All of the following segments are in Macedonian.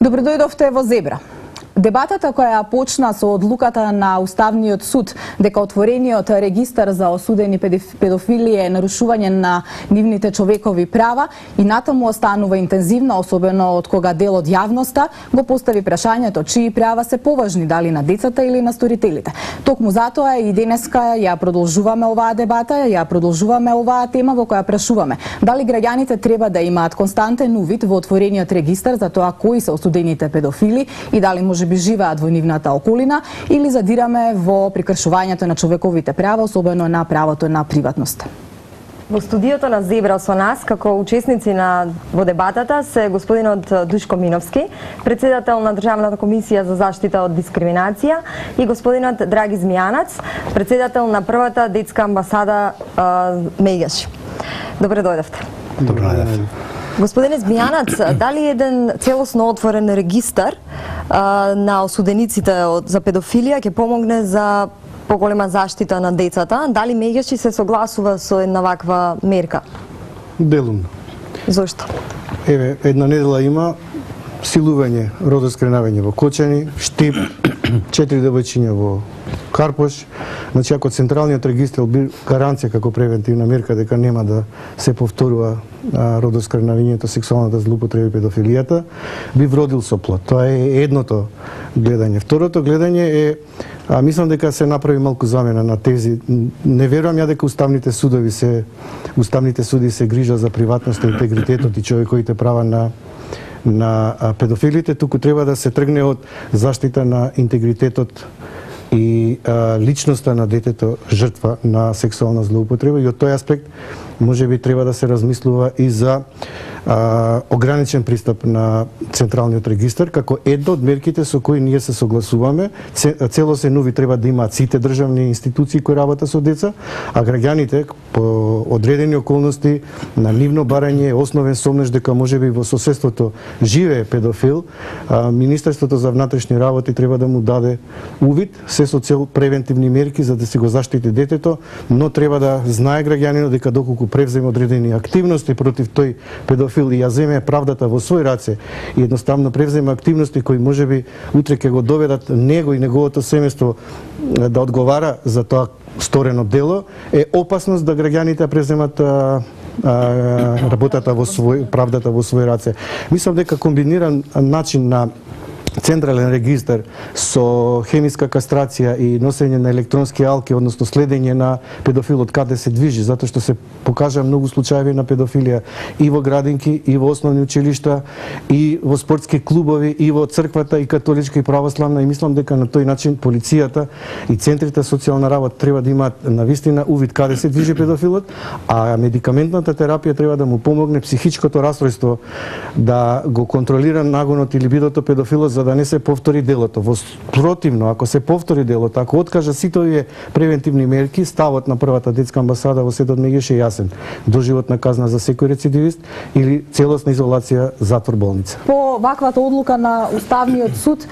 Добро дојдовте во Зебра. Дебатата која почна со одлуката на Уставниот суд дека отворениот регистар за осудени педофили е нарушување на нивните човекови права и натаму останува интензивна, особено од кога дел од јавноста го постави прашањето чии права се поважни, дали на децата или на сторителите. Токму затоа и денеска ја продолжуваме оваа дебата, ја продолжуваме оваа тема во која прашуваме дали граѓаните треба да имаат константен увид во отворениот регистар за тоа кои се осудените педофили и дали може би живеат во нивната околина или задираме во прекршувањето на човековите права, особено на правото на приватност. Во студиото на Зебра со нас, како учесници во дебатата, се господинот Душко Миновски, председател на Државната комисија за заштита од дискриминација, и господинот Драги Змијанац, председател на првата детска амбасада Меѓаш. Добре дојдовте. Добро дојдовте. Господине Змијанац, дали еден целосно отворен регистар на осудениците за педофилија ќе помогне за поголема заштита на децата? Дали Меѓаши се согласува со една ваква мерка? Делумно. Зошто? Еве, една недела има силување, родоскренавање во Кочани, Штип, 4 девојчиња во Карпош. Значи, ако Централниот регистар би гаранција како превентивна мерка дека нема да се повторува родоскренавањето, сексуалната злоупотреба и педофилијата, би вродил со плод. Тоа е едното гледање. Второто гледање е, мислам дека се направи малку замена на тези. Не верувам ја дека уставните суди се грижа за приватноста, интегритетот и човековите права на педофилите, туку треба да се тргне од заштита на интегритетот и личноста на детето жртва на сексуална злоупотреба, и од тој аспект може би треба да се размислува и за ограничен пристап на Централниот регистар како една од мерките со кои ние се согласуваме. Целосен увид треба да имаат сите државни институции кои работат со деца, а граѓаните по одредени околности на нивно барање основен сомнеж дека можеби во соседството живее педофил, Министерството за внатрешни работи треба да му даде увид, се со цел превентивни мерки за да се го заштити детето, но треба да знае граѓанинот дека доколку превземе одредени активности против тој педофил и ја земе правдата во свој раце и едноставно превземе активности кои можеби утре ќе го доведат него и неговото семејство да одговара за тоа сторено дело, е опасност да граѓаните преземат работата во правдата во свој раце. Мислам дека комбиниран начин на Централен регистар со хемиска кастрација и носење на електронски алки, односно следење на педофилот каде се движи, затоа што се покажа многу случаи на педофилија и во градинки, и во основни училишта, и во спортски клубови, и во црквата, и католичка, и православна, и мислам дека на тој начин полицијата и центрите социјална работа треба да имаат навистина увид каде се движи педофилот, а медикаментната терапија треба да му помогне психичкото расстройство да го контролира нагонот или бидото педофилот за да не се повтори делото. Во противно, ако се повтори делото, ако откажа сите овие превентивни мерки, ставот на првата детска амбасада во седот Меѓаш е јасен. Доживотна казна за секој рецидивист или целосна изолација затвор болница. По ваквата одлука на Уставниот суд,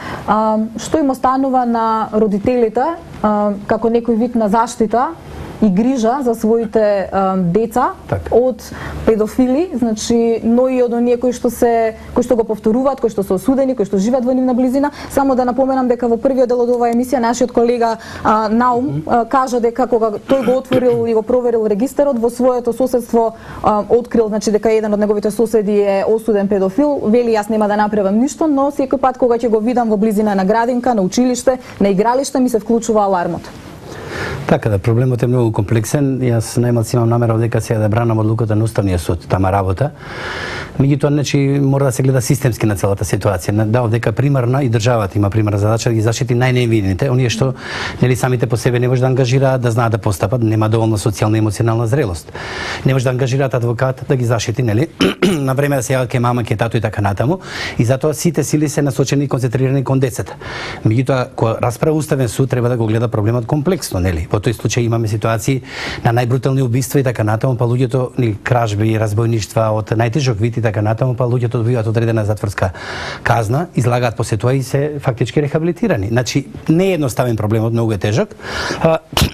што им останува на родителите како некој вид на заштита и грижа за своите деца од педофили, значи, но и од оние кои што го повторуваат, кои што се осудени, кои што живеат во нивна близина. Само да напоменам дека во првиот дел од оваа емисија нашиот колега Наум кажа дека кога тој го отворил и го проверил регистарот во своето соседство, открил, значи, дека еден од неговите соседи е осуден педофил. Вели, јас нема да направам ништо, но секој пат кога ќе го видам во близина на градинка, на училиште, на игралиште, ми се вклучува алармот. Така да, проблемот е многу комплексен. Јас најмалку имам намера дека сега да бранам одлуката на Уставниот суд, тама работа. Меѓутоа, значи, мора да се гледа системски на целата ситуација. Да, дека примарна и државата има примарна задача да ги заштити најневините, оние што нели самите по себе не може да ангажираат, да знаат да постапат, нема доволно социјална и емоционална зрелост. Не може да ангажираат адвокат да ги заштити, нели, на време да се јават ке мама, ке тато и така натаму, и затоа сите сили се насочени и концентрирани кон децата. Меѓутоа, кога расправа Уставен суд треба да го гледа проблемот комплексно, нели? Во тој случај имаме ситуации на најбрутални убиства и така натаму, па луѓето, нели, кражби, разбойништва од најтежок вид и така натаму, па луѓето добиваат одредена затворска казна, излагаат после тоа и се фактички рехабилитирани. Значи не е едноставен проблемот, многу е тежок.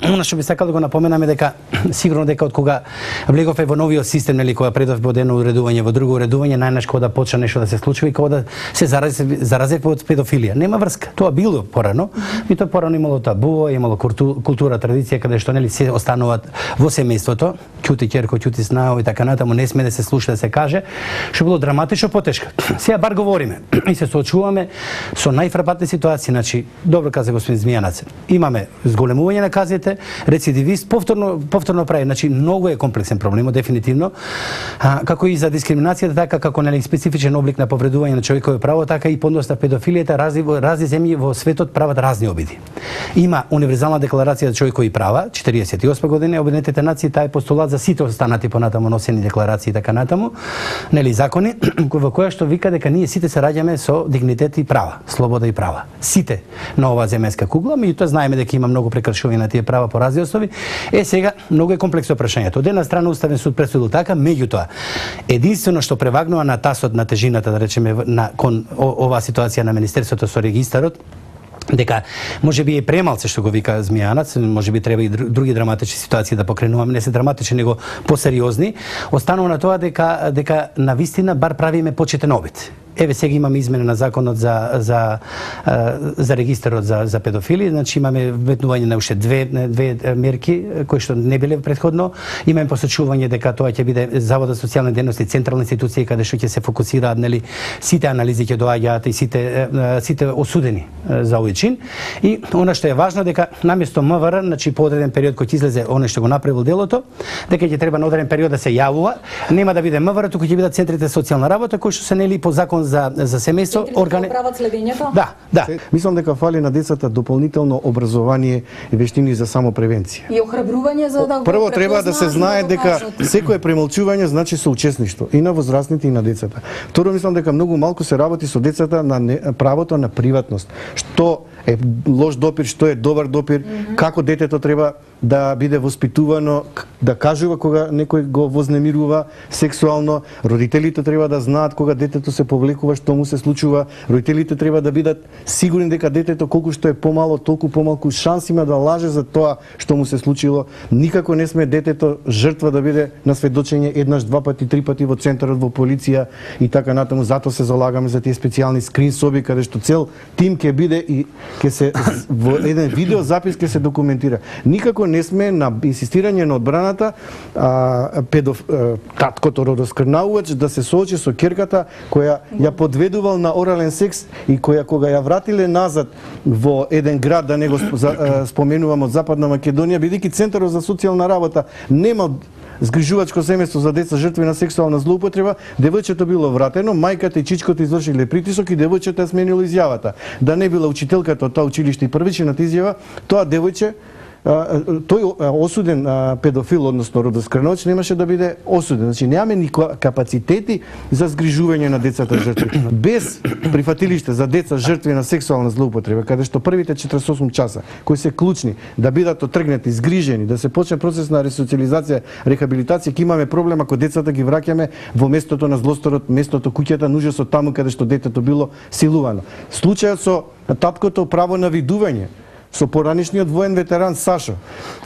Она што би сакал да го напоменаме дека сигурно дека од кога влегове во новиот систем, нели, кога предов од едно уредување во друго уредување, најнаш кога да почне нешто да се случува и кога да се зарази од педофилија. Нема врска. Тоа било порано, и тоа порано имало табу, имало култура, традиција каде што нели се остануваат во семејството, ќути ќерко, ќути снао и така натаму, не сме да се слуша да се каже, што било драматично потешко. Сега бар говориме и се соочуваме со најфрапантни ситуации, значи добро каза господин Змијанац. Имаме зголемување на казните, рецидивист, повторно прави, значи многу е комплексен проблем, дефинитивно. Како и за дискриминацијата, така како нели специфичен облик на повредување на човекови право, така и подноста педофилијата, разни земји во светот прават разни обиди. Има универзална декларација за човекови права, 48 година, Обединетите нации, таа е постулат за сите останати понатаму носени декларации и така натаму, нели закони, во која што вика дека ние сите се раѓаме со дигнитет и права, слобода и права. Сите на оваа земјска кугла, меѓутоа знаеме дека има многу прекршувања на тие права по разни основи. Сега многу е комплексно прашањето. Од една страна Уставен суд пресудил така, меѓутоа единствено што превагнува на тасот на тежината, да речеме, кон оваа ситуација на Министерството со регистарот, дека може би е премалце што го вика Змијанац, може би треба и други драматични ситуации да покренуваме, не се драматични, него посериозни. Останува на тоа дека на вистина бар правиме почетен обид. Еве сега имаме измена на законот за регистарот за педофили, значи имаме вметнување на уште две мерки кои што не биле претходно. Имаме посочување дека тоа ќе биде Завод за социјални дејности, централна институција каде што ќе се фокусираат, нели, сите анализи ќе доаѓаат и сите осудени за овој чин. И она што е важно дека наместо МВР, значи по одреден период кој ќе излезе оној што го направил делото, дека ќе треба на одреден период да се јавува, нема да биде МВР, туку ќе бидат центрите за социјална работа кои што се нели по закон за семејство органи. Да. Мислам дека фали на децата дополнително образование и вештини за самопревенција. И охрабрување за да го прво треба да се знае дека секое премолчување значи соучесништво и на возрастните и на децата. Второ, мислам дека многу малку се работи со децата на правото на приватност. Што е лош допир, што е добар допир, како детето треба да биде воспитувано, да кажува кога некој го вознемирува сексуално, родителите треба да знаат кога детето се повлекува, што му се случува, родителите треба да бидат сигурни дека детето колку што е помало, толку помалку шанс има да лаже за тоа што му се случило. Никако не сме детето жртва да биде на сведочење еднаш, два пати, три пати во центарот, во полиција и така натаму. Затоа се залагаме за тие специјални скрин соби каде што цел тим ќе биде и ќе се во еден видео запис ќе се документира. Никако не сме на инсистирање на одбраната таткото родоскрнавувач да се соочи со ќерката која ја подведувал на орален секс и која кога ја вратиле назад во еден град, да не го споменувам, од Западна Македонија, бидејќи Центарот за социјална работа нема згрижувачко семејство за деца жртви на сексуална злоупотреба, девојчето било вратено, мајката и чичкото извршиле притисок и девојчето ја сменило изјавата. Да не била учителката од тоа училиште и првичната изјава, тоа девојче тој осуден педофил, односно родоскрнувач, немаше да биде осуден. Значи немаме ни капацитети за згрижување на децата жртви. Без прифатилиште за деца жртви на сексуална злоупотреба, каде што првите 48 часа кои се клучни да бидат отргнати, згрижени, да се почне процес на ресоциализација, рехабилитација, ќе имаме проблем ако децата ги враќаме во местото на злосторот, местото куќата, ужасот таму каде што детето било силувано. Случајот со таткото право на видување, со поранишниот воен ветеран Сашо.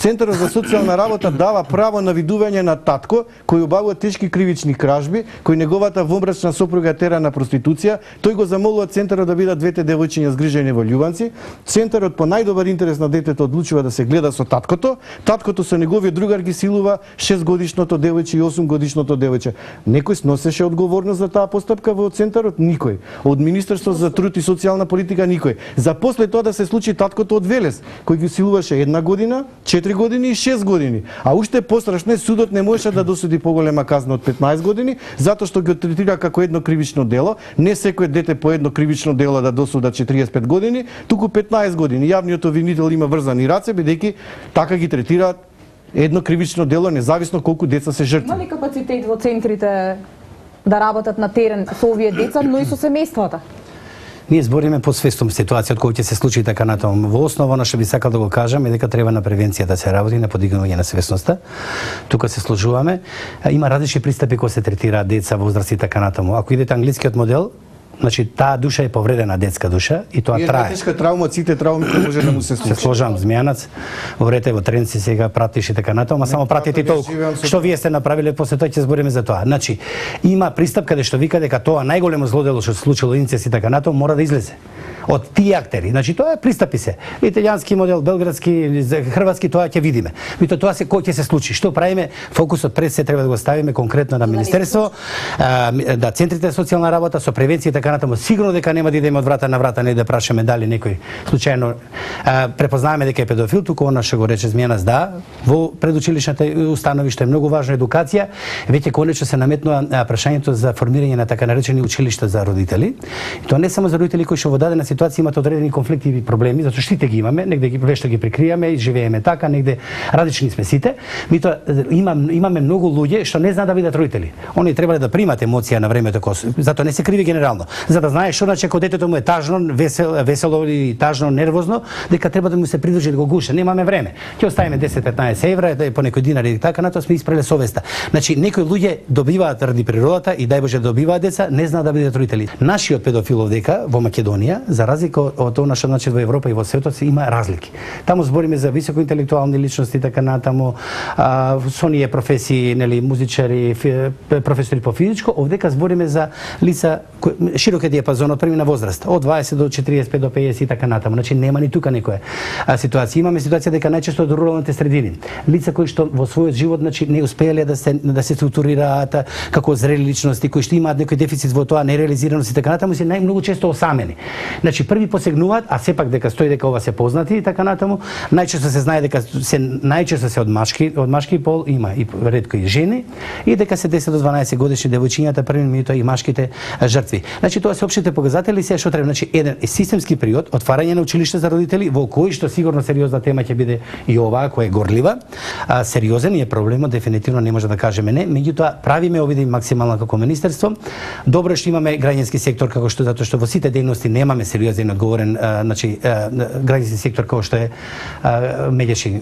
Центарот за социјална работа дава право на видување на татко кој обавува тешки кривични кражби, кој неговата вомбрачна сопруга тера на проституција. Тој го замолува центарот да бидат двете девојчиња згрижени во љубанци. Центарот по најдобар интерес на детето одлучува да се гледа со таткото. Таткото со неговиот другар ги силува 6-годишното девојче и 8-годишното девојче. Некој сносеше одговорност за таа постапка во центарот? Никој. Од Министерството за труд и социјална политика никој. За после тоа да се случи таткото од Велес, кој ги силуваше 1 година, 4 години и 6 години. А уште пострашно, судот не можеше да досуди поголема казна од 15 години, затоа што ги третира како едно кривично дело. Не секој дете по едно кривично дело да досуда 45 години, туку 15 години. Јавниот обвинител има врзани раце, бидејќи така ги третираат едно кривично дело, независно колку деца се жртви. Има ли капацитет во центрите да работат на терен со овие деца, но и со семејствата? Ние збориме по свестом ситуација од која ќе се случи така натаму. Во основа она што би сакал да го кажам е дека треба на превенција да се работи, на подигнување на свесноста. Тука се сложуваме. Има различни пристапи кои се третираат деца, возраст и така натаму. Ако идете англискиот модел, значи таа душа е повредена детска душа и тоа трае. Тешка травма, сите травми може да му се случи. Се сложам Змијанац, говорете во Тренци сега пратиш и така натаму, само пратите толку. Што вие сте направиле, после тоа ќе збориме за тоа. Значи, има пристап каде што вика дека тоа најголемо злодело што се случило инцест и така натаму мора да излезе од тие актери. Значи тоа е пристапи се. Италијански модел, белградски, хрватски, тоа ќе видиме. Мито тоа се кој ќе се случи. Што правиме? Фокусот пред се треба да го ставиме конкретно на министерство, да центрите за социјална работа со превенција и така натаму. Сигурно дека нема да идеме од врата на врата, не да прашаме дали некој случајно препознаваме дека е педофил, туку она што го рече Змијанас, да, во предучилишната установи што е многу важна едукација, веќе конечно се наметнува прашањето за формирање на така наречени училишта за родители. И тоа не само за родители кои што во дадена ситуација имаат одредени конфликти и проблеми, затоа што сите ги имаме, негде ги вешто ги прикријаме и живееме така, негде различни сме сите. Мито имаме многу луѓе што не знаат да бидат родители. Они требале да примат емоција на времето, затоа не се криви генерално. За да знаеш што значи ако детето му е тажно, весело или тажно, нервозно, дека треба да му се придружи да го гуша. Немаме време. Ќе оставиме 10-15 евра, по некој динар и така, натоа сме испреле совеста. Значи некои луѓе добиваат ради природата и дај Боже добиваат деца, не знаат да бидат родители. Нашиот педофил овдека во Македонија, за разлика од она што значи во Европа и во светот, се има разлики. Таму збориме за високоинтелектуални личности така натаму, со оние професии, нели, музичари, професори по физичко, овдека збориме за лица широк е диапазон од премина возраст, од 20 до 45 до 50 и така натаму. Значи нема ни тука некоја ситуација. Имаме ситуација дека најчесто од руралните средини, лица кои што во својот живот значи не успеале да се структурираат како зрели личности, кои што имаат некој дефицит во тоа, нереализираност и така натаму, се најмногу често осамени. Значи први посегнуваат, а сепак дека стои дека ова се познати и така натаму, најчесто се знае дека најчесто се од машки пол, има и ретко и жени, и дека се 10 до 12 годишни девојчињата први меѓутоа и машките жртви. Значи тоа се општите показатели, се што треба, значи еден системски период, отварање на училишта за родители, во кој што сигурно сериозна тема ќе биде и оваа која е горлива. Сериозен е проблемот, дефинитивно не може да кажеме не, меѓутоа правиме овие максимално како министерство. Добро што имаме граѓански сектор како што затоа што во сите дејности немаме сериозен одговорен, значи граѓански сектор како што е меѓаши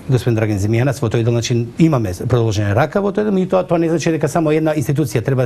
господин Драган Змијанас, во тој дел значи имаме продолжена рака во тој дел, меѓутоа тоа не значи дека само една институција треба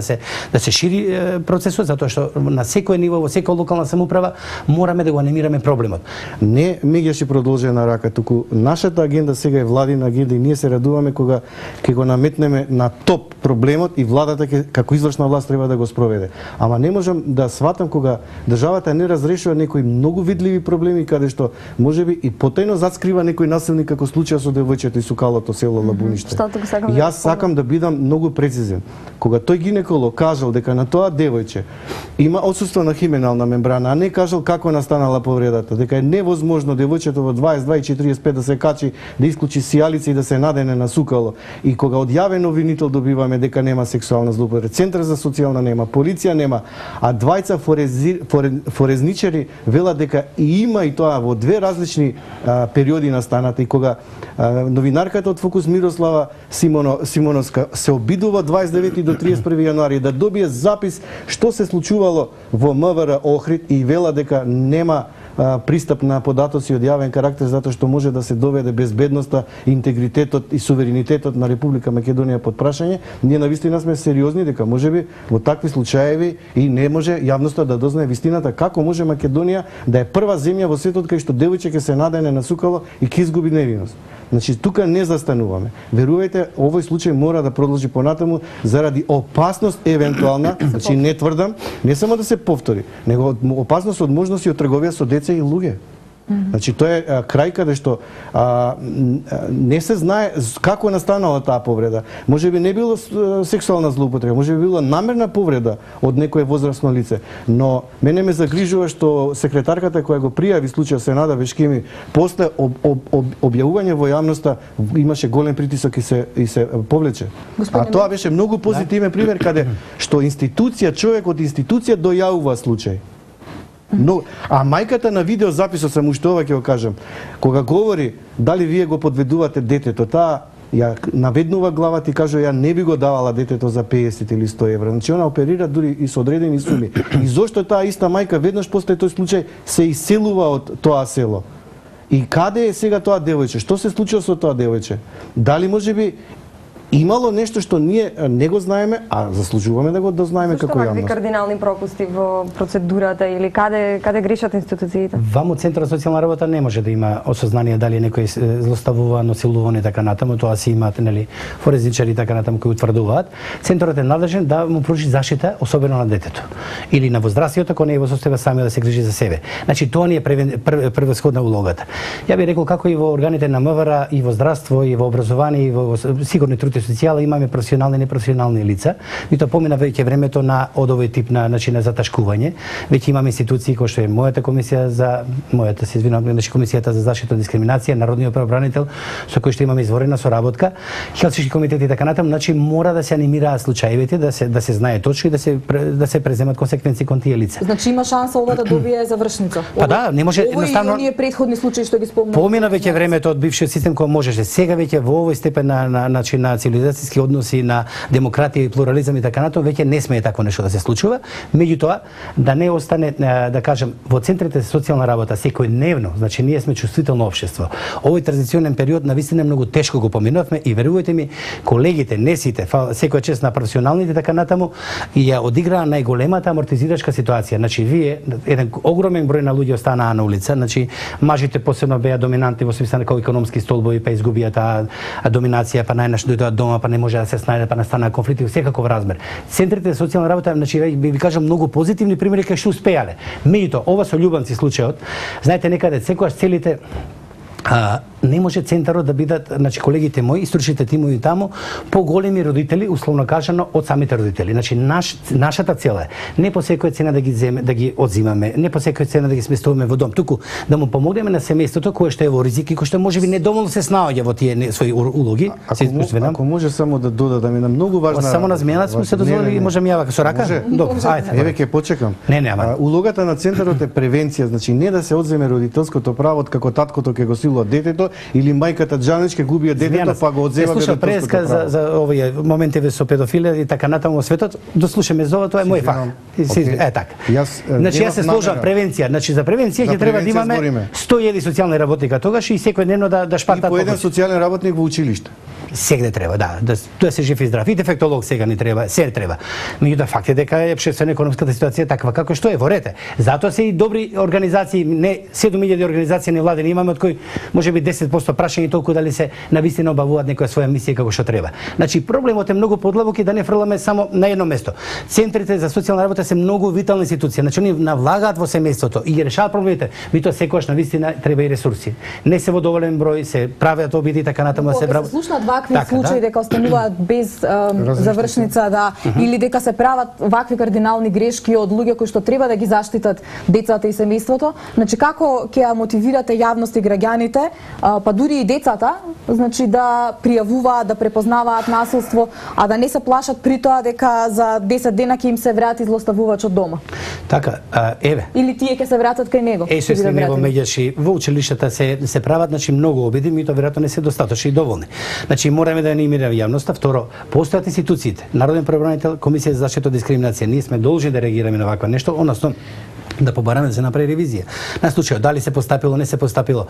да се шири процесот, затоа што на секој ниво, во секоја локална самоуправа мораме да го анимираме проблемот. Не меѓаши продолжена рака, туку нашата агенда сега е владина агенда и ние се радуваме кога ќе го наметнеме на топ проблемот и владата како извршна власт треба да го спроведе. Ама не можам да сватам кога државата не разрешува некои многу видливи проблеми каде што можеби и потајно заскрива некој насилник како случај со девојчето и сукалото село Лабуниште. Јас сакам да бидам многу прецизен. Кога тој гинеколог кажал дека на тоа девојче има отсуство на хименална мембрана, а не кажал како настанала повредата, дека е невозможно девојчето во 22 и 45 да се качи, да исклучи сијалица и да се надене на сукало. И кога од јавен обвинител добиваме дека нема сексуална злоупотреба, Центар за социјална нема, полиција нема, а двајца форезничари велат дека и има и тоа во две различни периоди настаната и кога новинарката од Фокус Мирослава Симоновска се обидува 29 до 31 јануари да добие запис што се случувало во МВР Охрид и вела дека нема пристап на податоци од јавен карактер затоа што може да се доведе безбедноста, интегритетот и суверенитетот на Република Македонија под прашање, ние навистина сме сериозни дека можеби во такви случаеви и не може јавноста да дознае вистината како може Македонија да е прва земја во светот кај што девојче ќе се надене на сукало и ќе изгуби невиност. Значи тука не застануваме. Верувајте, овој случај мора да продолжи понатаму заради опасност евентуална, значи не тврдам, не само да се повтори, него опасност од можности од трговија со деца и луѓе. Значи тоа е крај каде што не се знае како настанала таа повреда. Можеби не било сексуална злоупотреба, можеби била намерна повреда од некое возрасно лице, но мене ме загрижува што секретарката која го пријави случајот Сенада Вешкеми после објавување во јавноста имаше голем притисок и се повлече. А тоа беше многу позитивен пример каде што институција, човек од институција дојавува случај. Но, а мајката на видеозаписот, само уште ова ќе го кажам, кога говори дали вие го подведувате детето, таа ја наведнува главата и кажува ја не би го давала детето за 50 или 100 евра. Значи она оперира дури и со одредени суми. И зошто таа иста мајка веднаш после тој случај се иселува од тоа село? И каде е сега тоа девојче? Што се случува со тоа девојче? Дали можеби имало нешто што ние не го знаеме, а заслужуваме да го дознаеме како јавност? Зошто вакви кардинални пропусти во процедурата или каде грешат институциите? Ваму Центарот за социјална работа не може да има осознание дали некој злоставува, насилуван и така натаму, тоа си имаат нели форензичари и така натаму кои утврдуваат. Центарот е надлежен да му пруži заштита, особено на детето или на возрастиот ако не е во состојба сами да се грижи за себе. Значи тоа ни е превсходна улогата. Ја би рекол како и во органите на МВР и во здравство и во образование и во сигурни труд и социјала имаме професионални и непрофесионални лица. И тоа помина веќе времето на од овој тип на начина за заташкување. Веќе имаме институции кои што е мојата комисија значи комисијата за заштита од дискриминација, народниот правобранител со кој што имаме изворена соработка, Хелсиншки комитет и така натаму, значи мора да се анимираат случаевите, да се знае точно и да се преземат консеквенции кон тие лица. Значи има шанса ова да добие завршница. Па да, не може едноставно. Овој и оние претходни случаи што ги спомнав. Помина веќе времето од бившиот систем кој можеше. Сега веќе во овој степен на цивилизацијски односи, на демократија и плурализам и така натаму, веќе не смее такво нешто да се случува. Меѓутоа, да не остане, да кажем, во центрите за социјална работа секојдневно, значи ние сме чувствително општество. Овој транзиционен период навистина многу тешко го поминавме и верувајте ми, колегите, не сите, секоја чест на професионалните така натаму, и ја одиграа најголемата амортизирачка ситуација. Значи вие еден огромен број на луѓе останаа на улица, значи мажите посебно беа доминантни во смисла како економски столбови, па изгубија таа доминација, па најнаш дојдоа дома, па не може да се снајде, па настанаа конфликти во секаков размер. Центрите за социјална работа, значи ви кажам многу позитивни примери кај што успеале. Меѓутоа, ова со Љубанци случајот, знаете некаде секогаш целите не може центарот да бидат, значи колегите мои и стручните тимови таму поголеми родители, условно кажано, од самите родители. Значи нашата цел е не по секоја цена да ги одзимаме, не по секоја цена да ги сместуваме во дом, туку да му помогнеме на семејството кое што е во ризик и кое што можеби недоволно се снаоѓа во тие своји улоги. Ако може само да додадам една многу важна. Само на змена сме се дозволили, можам ја со рака? Добро, ајде. Еве ќе почекам. Улогата на центарот е превенција, значи не да се одземе родителското право како таткото ќе го силува детето или мајката Џанич ќе губи детето па го одзема родителското право. Слушам преска за овие моментиве со педофилија и така натаму во светот, да слушаме за ова, тоа е мој факт. Е така. Значи јас се сложам превенција, значи за превенција ќе треба да имаме 100.000 социјални работника тогаш и секојдневно да шпартат. И по еден социјален работник во училиште. Сегде треба, да се жив и здрав. И дефектолог сега не треба, се треба. Меѓутоа факт е дека е општествено економската ситуација таква како што е во рете. Затоа се и добри организации, не 7.000 организации невладени имаме од кои можеби 10% прашање толку дали се навистина обавуваат некоја своја мисија како што треба. Значи проблемот е многу подлабок и да не фрламе само на едно место. Центрите за социјална работа се многу витални институции. Значи они навлагаат во семејството и ги решаваат проблемите. Меѓутоа секогаш навистина треба и ресурси. Не се во доволен број, се прават обиди така натаму се прават. Вакви случаи дека остануваат без завршница или дека се прават вакви кардинални грешки од луѓе кои што треба да ги заштитат децата и семејството, значи како ќе ја мотивирате јавност и граѓаните, па дури и децата, значи да пријавуваат, да препознаваат насилство, а да не се плашат при тоа дека за 10 дена ќе им се врати злоставувачот дома. Така, еве. Или тие ќе се вратат кај него. Се него меѓаши во училиштата се прават значи многу обиди, меѓутоа веројатно не се достаточни и доволни. Значи мораме да анимираме јавноста. Второ, постојат институциите. Народен правобранител, Комисија за заштита од дискриминација. Ние сме должни да реагираме на вакво нешто, односно да побараме да се направи ревизија на случајот дали се постапило, не се постапило.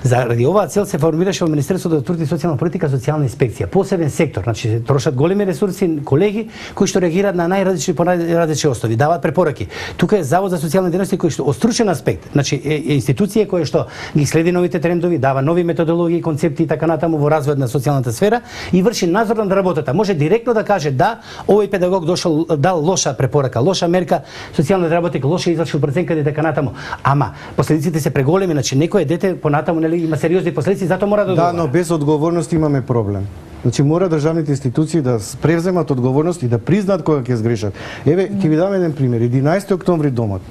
Заради оваа цел се формираше во Министерството за труд и социјална политика социјална инспекција, посебен сектор, значи се трошат големи ресурси, колеги кои што реагираат на најразлични основи, даваат препораки. Тука е Завод за социјални дејности кој што од стручен аспект, значи е институција која што ги следи новите трендови, дава нови методологии, концепти и така натаму во развојот на социјалната сфера и врши надзор над работата. Може директно да каже да, овој педагог дал лоша препорака, лоша мерка, социјалниот работник лоше извршил проценката и така натаму. Ама последиците се преголеми, значи некое дете понатаму нели има сериозни последици, затоа мора да одговара. Да, но без одговорност имаме проблем. Значи мора државните институции да превземат одговорност и да признаат кога ќе сгрешат. Еве ќе ви дам еден пример. 11 октомври домот.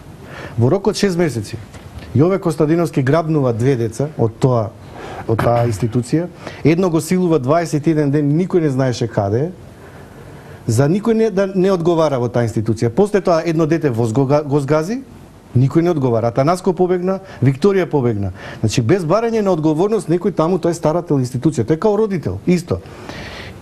Во рок од 6 месеци Јове Костадиновски грабнува 2 деца од таа институција. Едно го силува 21 ден, никој не знаеше каде. За никој не одговара во таа институција. После тоа едно дете го згази Никој не одговара. Атанаско побегна, Викторија побегна. Значи без барање на одговорност некој таму, тој е старател институција, тој е као родител, исто.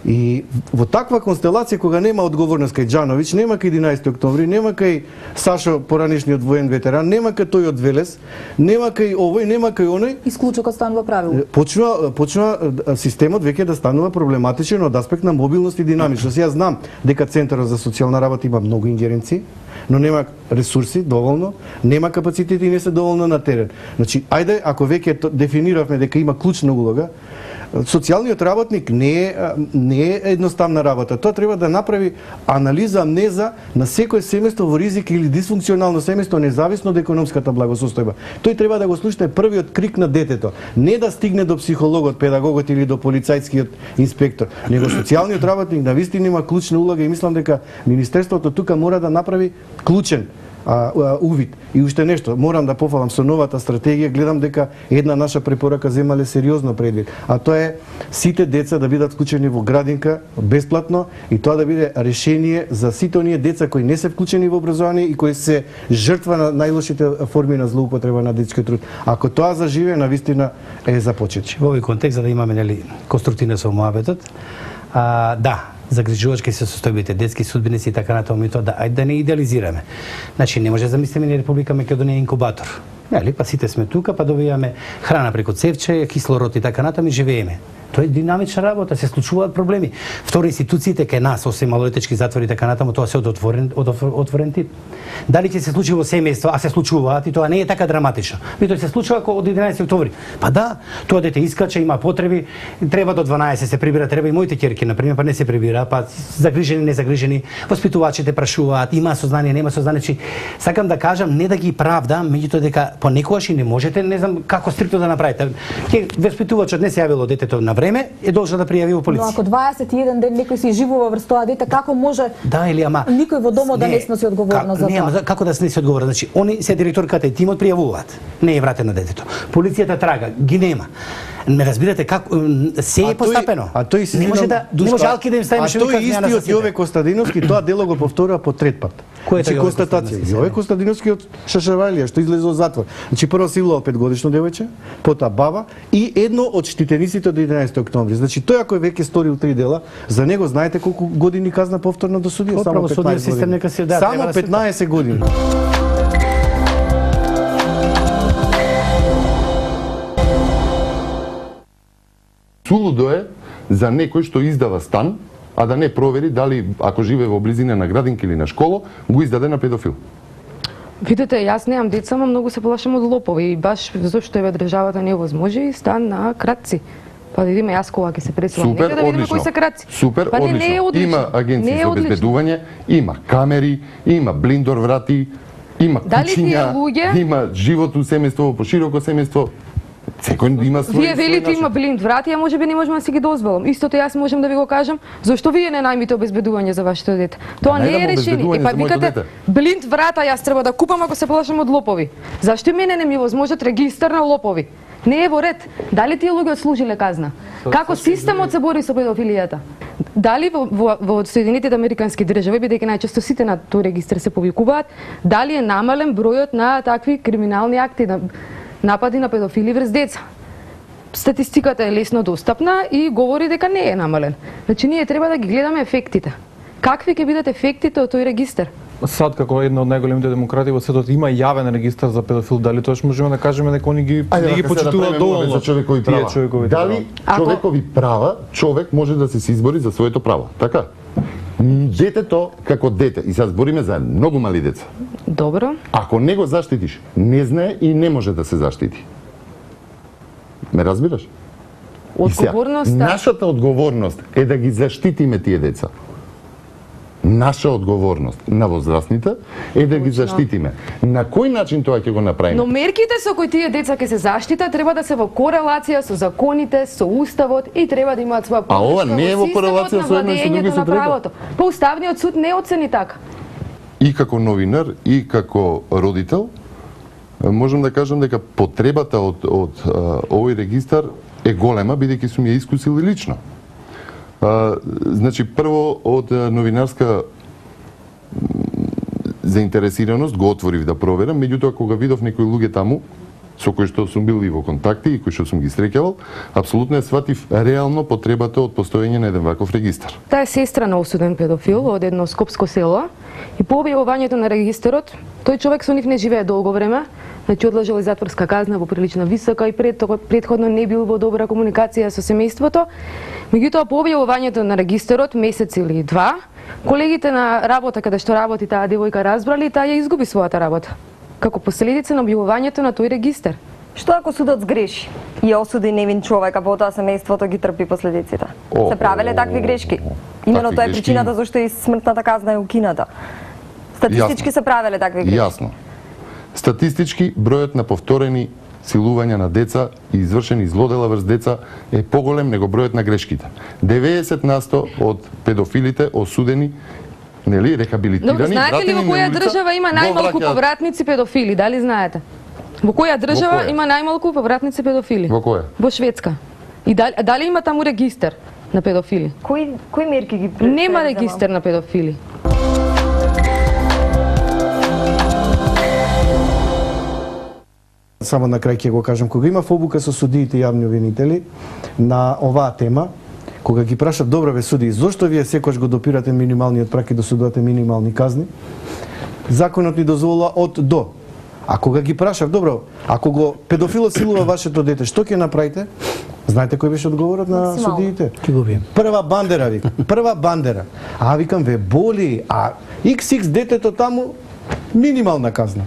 И во таква констелација кога нема одговорност кај Џановиќ, нема кај 11 октомври, нема кај Сашо поранешниот воен ветеран, нема кај тој од Велес, нема кај овој, нема кај оној, Исклучокот станува правило. Почнува системот веќе да станува проблематичен од аспект на мобилност и динамичност. Јас знам дека Центарот за социјална работа има многу ингеренции, но нема ресурси доволно, нема капацитети и не се доволно на терен. Значи, ајде, ако веќе дефиниравме дека има клучна улога, социјалниот работник не е едноставна работа. Тоа треба да направи анализа, амнеза на секој семејство во ризик или дисфункционално семејство, независно од економската благосостојба. Тој треба да го слушне првиот крик на детето, не да стигне до психологот, педагогот или до полицајскиот инспектор, него социјалниот работник навистина има клучна улога и мислам дека Министерството тука мора да направи клучен увид. И уште нешто, морам да пофалам со новата стратегија, гледам дека една наша препорака земале сериозно предвид, а тоа е сите деца да бидат вклучени во градинка бесплатно и тоа да биде решение за сите оние деца кои не се вклучени во образование и кои се жртва на најлошите форми на злоупотреба на детски труд. Ако тоа заживее, навистина е започет. Во овој контекст, за да имаме конструктивно со моабетот, да, загрижувачки се состојбите, детски судбеници и така натаму, и тоа да не идеализираме. Значи не може да замислиме ни Република Македонија инкубатор. Нели, па сите сме тука, па добиваме храна преку цевче, кислород и така натаму и живееме. Тоа е динамична работа, се случуваат проблеми. Второ, институциите кај нас, освен малолетечки затвори и така натаму, тоа се од отворен тип. Дали ќе се случи во семејство, а се случуваат и тоа не е така драматично. Тоа се случува од 11 октомври. Па да, тоа дете искача, има потреби, треба до 12 се прибира, треба и моите ќерки, например, па не се прибира, па загрижени, незагрижени, воспитувачите прашуваат, има сознание, нема сознание. Сакам да кажам, не да ги правдам, меѓутоа дека понекогаш и не можете, не знам како стриктно да направите. Ќе воспитувачот не се јавило детето на време, е должен да пријави во полиција. Но ако 21 ден некој си живува врз тоа дете, како може никој во домот да не сноси одговорност за тоа? Како да сноси одговорност? Значи, они се директорката и тимот пријавуваат. Не е вратено детето. Полицијата трага, ги нема. Не разбирате како се е постапено. Не може да алки да им ставиме шеви казња. А тој истиот Јове Костадиновски тоа дело го повторува по трет пат. Значи констатација. Јове Костадиновски од Шашавалија што излезе од затвор. Значи прво силувал 5-годишно девојче, потоа баба и едно од штитениците од 11 октомври. Значи тој ако е веќе сторил 3 дела, за него знаете колку години казна повторно досудија? Само 15 години. Само 15 години. Сулудо е за некој што издава стан, а да не провери дали, ако живее во близина на градинка или на школа, го издаде на педофил. Видете, јас немам деца, ама многу се плашам од лопови и баш зашто еве државата не возможи стан на кратци. Па да видиме јас кога ќе се преселам. Супер, да видиме кои се кратци. Супер, па одлично. Не е одлично. Има агенција за обезбедување, има камери, има блиндор врати, има кучиња, има живот у семејство, пошироко семејство. Секој има свој. Вие велите има блинд врати, а можеби не можеме да си ги дозволам. Истото јас можам да ви го кажам, зашто вие не најмите обезбедување за вашето дете? Тоа не е решение. Па викате блинд врата јас треба да купам ако се плашам од лопови. Зашто мене не ми возможат регистар на лопови? Не е во ред. Дали тие луѓе отслужиле казна? Како системот се бори со педофилијата? Дали во Соединетите Американски држави, бидејќи најчесто сите на тој регистар се повикуваат, дали е намален бројот на такви криминални акти, напади на педофили врз деца? Статистиката е лесно достапна и говори дека не е намален. Значи ние треба да ги гледаме ефектите. Какви ќе бидат ефектите од тој регистар? САД како една од најголемите демократи во светот има јавен регистар за педофил, дали тоа можеме да кажеме дека они ги не ги почитуваат доволно за човекови права? Дали човекови права човек може да се избори за своето право, така? Детето како дете, и сега збориме за многу мали деца. Добро. Ако не го заштитиш, не знае и не може да се заштити. Ме разбираш? Одговорноста. Нашата одговорност е да ги заштитиме тие деца. Наша одговорност на возрастните е да ги заштитиме. На кој начин тоа ќе го направиме? Но мерките со кои тие деца ќе се заштитат треба да се во корелација со законите, со уставот и треба да имаат своја поддршка. А ова не е во корелација со едно и со друго, со трето. Па Уставниот суд не оцени така. И како новинар и како родител можам да кажам дека потребата од овој регистар е голема, бидејќи сум ја искусил и лично. Значи, прво од новинарска заинтересираност го отворив да проверам, меѓутоа кога видов некои луѓе таму со кои што сум бил и во контакти и кои што сум ги среќавал, апсолутно ја сватив реално потребата од постоење на еден ваков регистар. Таа е сестра на осуден педофил од едно скопско село и по објавувањето на регистерот, тој човек со нив не живее долго време, значи одлежал и затворска казна во прилично висока и претходно не бил во добра комуникација со семејството. Меѓутоа по објавувањето на регистерот месец или два, колегите на работа каде што работи таа девојка разбрали, таа ја изгуби својата работа како последица на објавувањето на тој регистер. Што ако судот сгреши и осуди невин човек, а потоа семејството ги трпи последиците? Се правеле такви грешки? Имено тоа е причината зашто и смртната казна е укината. Статистички се правеле такви грешки? Јасно. Статистички бројот на повторени силувања на деца и извршени злодела врз деца е поголем него бројот на грешките. 90% од педофилите осудени, нели, рехабилитирани, вратени на улица. Знаете ли во која држава има најмалку повратници педофили? Дали знаете? Во која држава има најмалку повратници педофили? Во која? Во Шведска. И дали има таму регистер на педофили? Кои мерки ги предприемаме? Нема регистер на педофили. Само на крај ќе го кажам, кога имав обука со судиите и јавни обвинители на оваа тема, кога ги прашав, добро ве судии, зошто вие секогаш го допирате минималниот прак и досудувате минимални казни? Законот ни дозволува од до. А кога ги прашав, добро, ако го педофилот силува вашето дете, што ќе направите? Знаете кој беше одговорот на судиите? Прва бандера, вика. Прва бандера. А викам, ве боли, а XX детето таму минимална казна.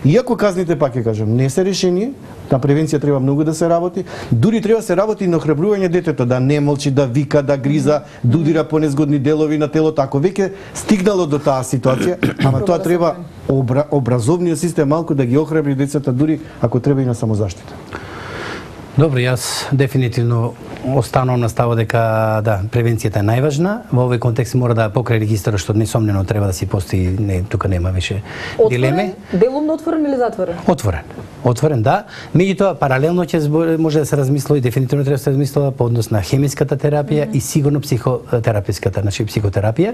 Иако казните, пак ќе кажам, не се решение, на превенција треба многу да се работи, дури треба се работи и на охрабрување детето, да не молчи, да вика, да гриза, дудира по незгодни делови на телото, ако веќе стигнало до таа ситуација, ама тоа треба образовниот систем малку да ги охрабри децата, дури ако треба и на самозаштита. Добро, јас дефинитивно останувам на ставот дека да, превенцијата е најважна. Во овој контекст мора да покрај регистарот, што несомнено треба да се постои, не, тука нема више дилеме. Делумно отворен или затворен? Отворен. Отворен, да. Меѓутоа паралелно ќе може да се размисли и дефинитивно треба да се размислува по однос на хемиската терапија и сигурно психотераписката, значи психотерапија.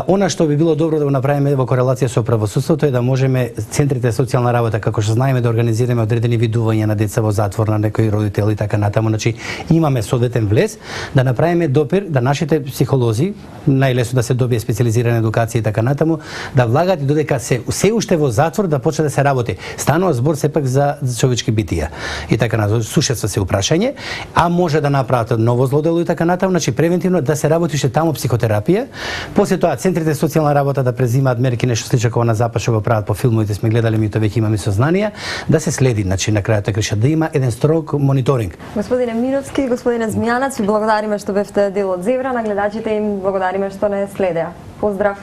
Она што би било добро да го направиме во корелација со правосудството е да можеме центрите за социјална работа, како што знаеме, да организираме одредени видувања на деца во затвор, на некои родители и така натаму, значи имаме соодветен влез, да направиме допир, да нашите психолози, најлесно да се добие специализирана едукација и така натаму, да влагат и додека се уште во затвор да почне да се работи. Станува збор сепак за човечки битија. И така натаму, сушества се упрашање, а може да направат ново злодело и така натаму, значи превентивно да се работи уште таму психотерапија. После тоа центрите за социјална работа да презимаат мерки, нешто слично како на запад што го прават по филмовите, сме гледале, ми тоа веќе имаме сознанија, да се следи, значи на крајот крша да има еден строг мониторинг. Господине Миновски, господине Змијанац, ви благодариме што бевте дел од Зебра, на гледачите им благодариме што не следеа. Поздрав.